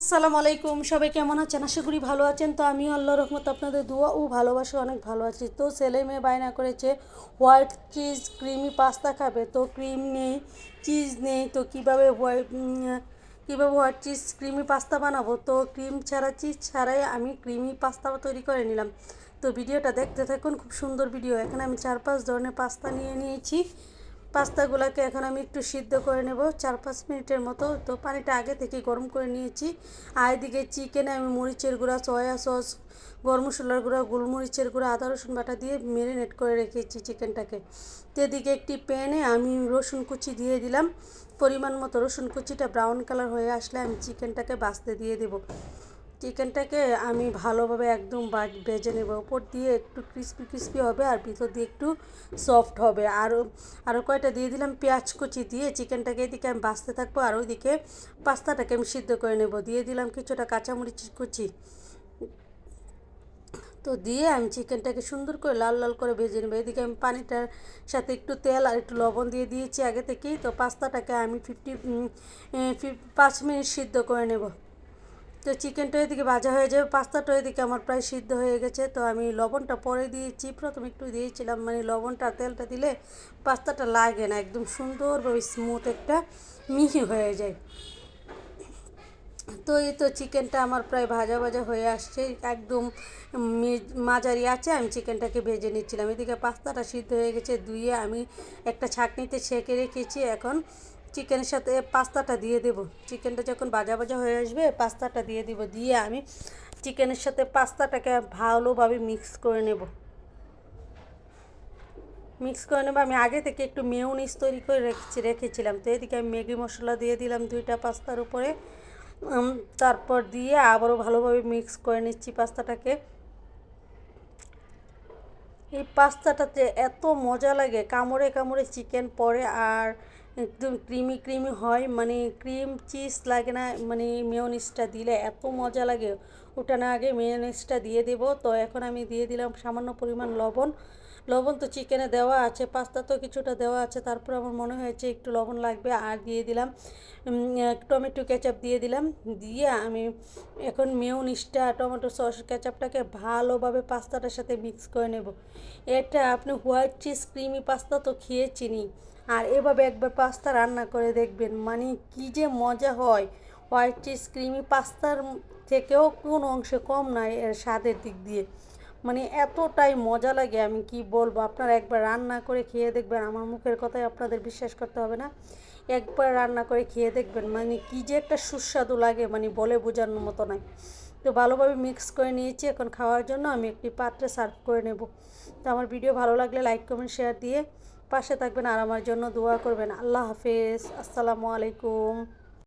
আসসালামু আলাইকুম, সবাই কেমন আছেন? আশা করি ভালো আছেন। তো আমিও আল্লাহর রহমত আপনাদের দোয়া ও ভালোবাসা অনেক ভালো আছি। তো ছেলে মেয়ে বায়না করেছে হোয়াইট চিজ ক্রিমি পাস্তা খাবে, তো ক্রিম নেই, চিজ নেই, তো কীভাবে হোয়াইট চিজ ক্রিমি পাস্তা বানাবো। তো ক্রিম ছাড়া চিজ ছাড়াই আমি ক্রিমি পাস্তা তৈরি করে নিলাম। তো ভিডিওটা দেখতে থাকুন, খুব সুন্দর ভিডিও। এখানে আমি 4-5 ধরনের পাস্তা নিয়ে নিয়েছি। পাস্তাগুলোকে এখন আমি একটু সিদ্ধ করে নেব 4-5 মিনিটের মতো। তো পানিটা আগে থেকে গরম করে নিয়েছি। আর এদিকে চিকেনে আমি মরিচের গুঁড়া, সয়া সস, গরম মশলার গুঁড়া, গোলমরিচের গুঁড়া, আদা রসুন বাটা দিয়ে ম্যারিনেট করে রেখেছি চিকেনটাকে। তো এদিকে একটি প্যানে আমি রসুন কুচি দিয়ে দিলাম। পরিমাণ মতো রসুন কুচিটা ব্রাউন কালার হয়ে আসলে আমি চিকেনটাকে ভাজতে দিয়ে দেবো। চিকেনটাকে আমি ভালোভাবে একদম ভেজে নেব। উপর দিয়ে একটু ক্রিস্পি ক্রিস্পি হবে আর ভিতর দিয়ে একটু সফট হবে। আরও কয়টা দিয়ে দিলাম পেঁয়াজ কুচি দিয়ে চিকেনটাকে এদিকে আমি ভাজতে থাকবো আর ওইদিকে পাস্তাটাকে আমি সিদ্ধ করে নেব। দিয়ে দিলাম কিছুটা কাঁচামরিচ কুচি। তো দিয়ে আমি চিকেনটাকে সুন্দর করে লাল লাল করে ভেজে নেব। এদিকে আমি পানিটার সাথে একটু তেল আর একটু লবণ দিয়ে দিয়েছি আগে থেকেই। তো পাস্তাটাকে আমি 5 মিনিট সিদ্ধ করে নেব। তো চিকেনটা এদিকে ভাজা হয়ে যাবে, পাস্তাটা এদিকে আমার প্রায় সিদ্ধ হয়ে গেছে। তো আমি লবণটা পরে দিয়েছি, প্রথমে একটু দিয়েছিলাম, মানে লবণটা তেলটা দিলে পাস্তাটা লাগে না, একদম সুন্দরভাবে স্মুথ একটা মিহি হয়ে যায়। তো এই তো চিকেনটা আমার প্রায় ভাজা ভাজা হয়ে আসছে, একদম মাঝারি আছে আমি চিকেনটাকে ভেজে নিচ্ছিলাম। এদিকে পাস্তাটা সিদ্ধ হয়ে গেছে, ধুয়ে আমি একটা ছাঁকনিতে ছেঁকে রেখেছি। এখন চিকেনের সাথে পাস্তাটা দিয়ে দেব। চিকেনটা যখন ভাজা ভাজা হয়ে আসবে পাস্তাটা দিয়ে দিব, দিয়ে আমি চিকেনের সাথে পাস্তাটাকে ভালোভাবে মিক্স করে নেব। আমি আগে থেকে একটু মেয়োনিজ তৈরি করে রেখেছিলাম। তো এদিকে আমি ম্যাগি মশলা দিয়ে দিলাম 2টা পাস্তার উপরে। তারপর দিয়ে আবারও ভালোভাবে মিক্স করে নিচ্ছি পাস্তাটাকে। এই পাস্তাটাতে এত মজা লাগে, কামড়ে কামড়ে চিকেন পড়ে আর একদম ক্রিমি ক্রিমি হয়, মানে ক্রিম চিজ লাগে না, মানে মেয়োনিজটা দিলে এত মজা লাগে। ওঠানো আগে মেয়োনিজটা দিয়ে দেব। তো এখন আমি দিয়ে দিলাম সামান্য পরিমাণ লবণ। লবণ তো চিকেনে দেওয়া আছে, পাস্তা তো কিছুটা দেওয়া আছে, তারপর আমার মনে হয়েছে একটু লবণ লাগবে আর দিয়ে দিলাম টমেটো কেচাপ দিয়ে দিলাম। দিয়ে আমি এখন মেয়োনিজটা টমেটো সস কেচাপটাকে ভালোভাবে পাস্তাটার সাথে মিক্স করে নেব। এটা আপনি হোয়াইট চিজ ক্রিমি পাস্তা তো খেয়েছিনি, আর এভাবে একবার পাস্তা রান্না করে দেখবেন, মানে কী যে মজা হয়। হোয়াইট চিজ ক্রিমি পাস্তার থেকেও কোনো অংশে কম নয় এর স্বাদের দিক দিয়ে, মানে এতটাই মজা লাগে আমি কি বলবো। আপনারা একবার রান্না করে খেয়ে দেখবেন, আমার মুখের কথাই আপনাদের বিশ্বাস করতে হবে না, একবার রান্না করে খেয়ে দেখবেন, মানে কী যে একটা সুস্বাদু লাগে, মানে বলে বোঝানোর মতো নয়। তো ভালোভাবে মিক্স করে নিয়েছি, এখন খাওয়ার জন্য আমি একটি পাত্রে সার্ভ করে নেব। তো আমার ভিডিও ভালো লাগলে লাইক কমেন্ট শেয়ার দিয়ে পাশে থাকবেন আর আমার জন্য দোয়া করবেন। আল্লাহ হাফেজ, আসসালামু আলাইকুম।